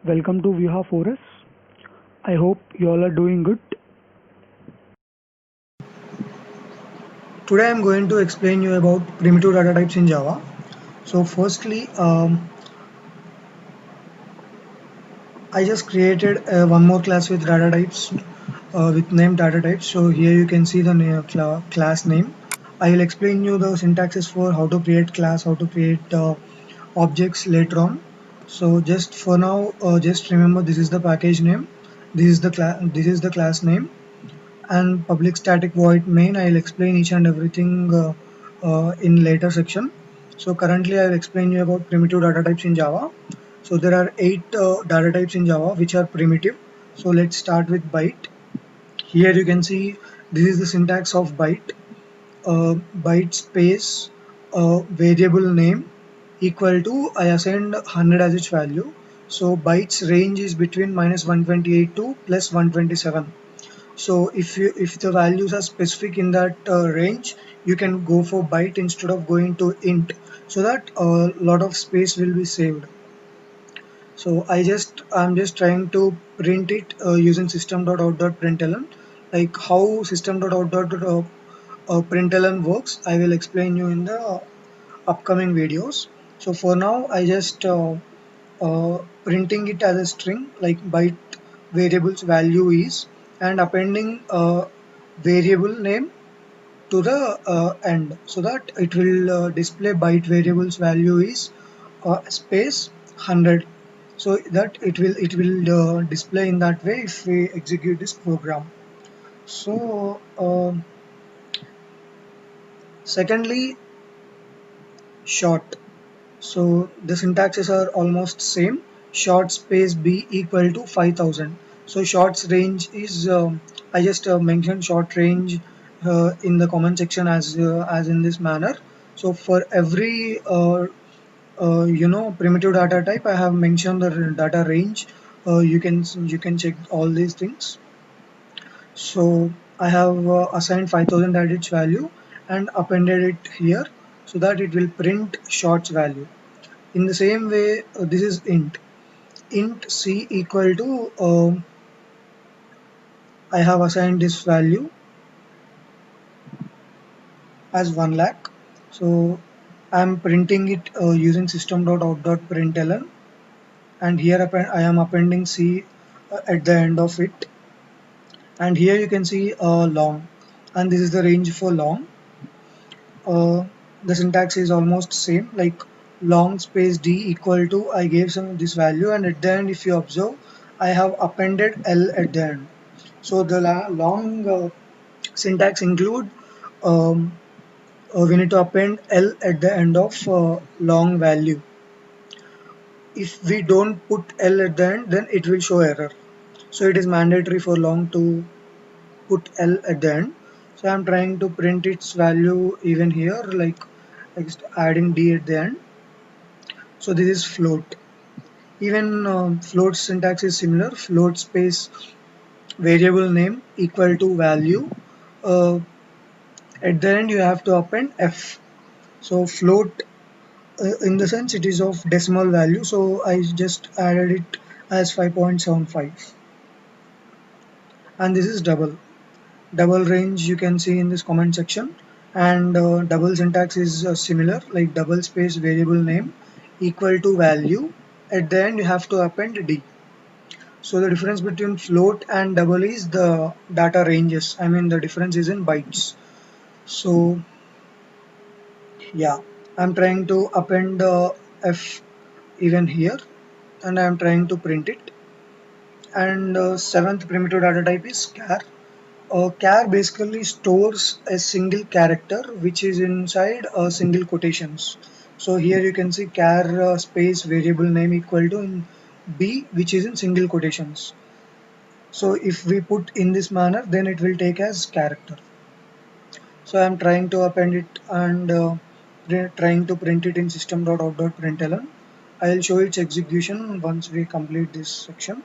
Welcome to Viha Forest. I hope you all are doing good. Today I'm going to explain you about primitive data types in Java. So firstly, I just created one more class with data types with name data types. So here you can see the class name. I will explain you the syntaxes for how to create class, how to create objects later on. So just for now, just remember this is the package name, this is the class name, and public static void main. I'll explain each and everything in later section. So currently I'll explain you about primitive data types in Java. So there are 8 data types in Java which are primitive. So let's start with byte. Here you can see this is the syntax of byte. Byte space variable name equal to I assigned 100 as its value. So bytes range is between -128 to +127. So if the values are specific in that range, you can go for byte instead of going to int, so that a lot of space will be saved. So I'm just trying to print it using system.out.println. Like how system.out.println works, I will explain you in the upcoming videos. So for now, I just printing it as a string, like byte variable's value is, and appending a variable name to the end, so that it will display byte variable's value is space 100, so that it will display in that way if we execute this program. So secondly, short. So the syntaxes are almost same. Short space b equal to 5000. So short's range is I just mentioned short range in the comment section as in this manner. So for every primitive data type, I have mentioned the data range. You can check all these things. So I have assigned 5000 at its value and appended it here, so that it will print short's value. In the same way, this is int c equal to I have assigned this value as 1 lakh. So I'm printing it using system.out.println, and here I am appending c at the end of it. And here you can see long, and this is the range for long. The syntax is almost same, like long space d equal to I gave some this value, and at the end, if you observe, I have appended l at the end. So the long syntax include um, we need to append l at the end of long value. If we don't put l at the end, then it will show error. So it is mandatory for long to put l at the end. So I'm trying to print its value even here, like just adding d at the end. So this is float. Even float syntax is similar. Float space variable name equal to value. Uh, at the end, you have to append f. So float, in the sense it is of decimal value. So I just added it as 5.75. And this is double range, you can see in this comment section. And double syntax is similar, like double space variable name equal to value. At the end, you have to append d. So the difference between float and double is the data ranges. I mean, the difference is in bytes. So yeah, I'm trying to append f even here, and I'm trying to print it. And seventh primitive data type is char. Char basically stores a single character which is inside a single quotations. So here you can see char space variable name equal to in b, which is in single quotations. So if we put in this manner, then it will take as character. So I'm trying to append it and trying to print it in system.out.println. I'll show its execution once we complete this section.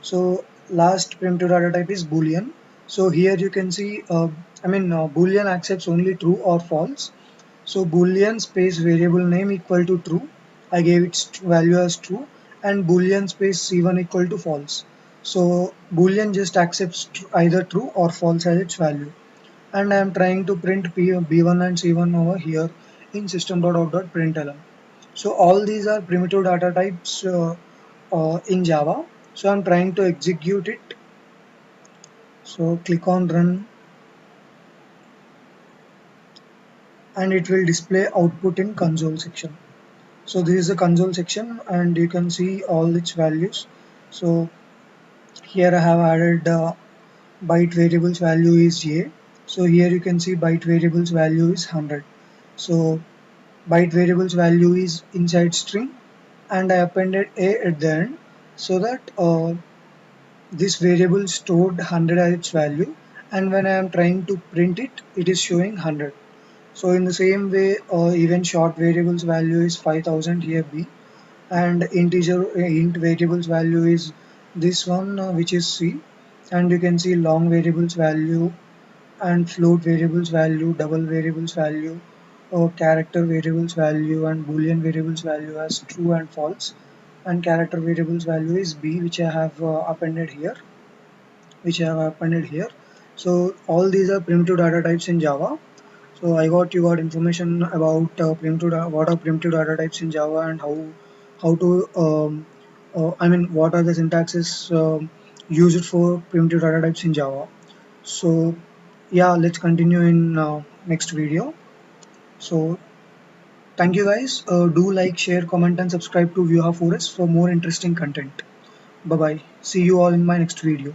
So last primitive data type is boolean. So here you can see boolean accepts only true or false. So boolean space variable name equal to true, I gave its value as true, and boolean space c1 equal to false. So boolean just accepts either true or false as its value. And I am trying to print b1 and c1 over here in system.out.println. So all these are primitive data types in Java. So I'm trying to execute it. So click on run and it will display output in console section. So this is the console section and you can see all its values. So here I have added byte variables value is a. So here you can see byte variables value is 100. So byte variables value is inside string and I appended a at the end so that this variable stored 100 as its value, and when I am trying to print it, it is showing 100. So in the same way, even short variables value is 5000 here b, and integer int variables value is this one which is c, and you can see long variables value and float variables value, double variables value, character variables value, and boolean variables value as true and false, and character variables value is b, which I have appended here, So all these are primitive data types in Java. So you got information about what are primitive data types in Java and how to I mean what are the syntaxes used for primitive data types in Java. So yeah, let's continue in next video. So thank you guys. Do like, share, comment, and subscribe to Vuha Forest for more interesting content. Bye bye. See you all in my next video.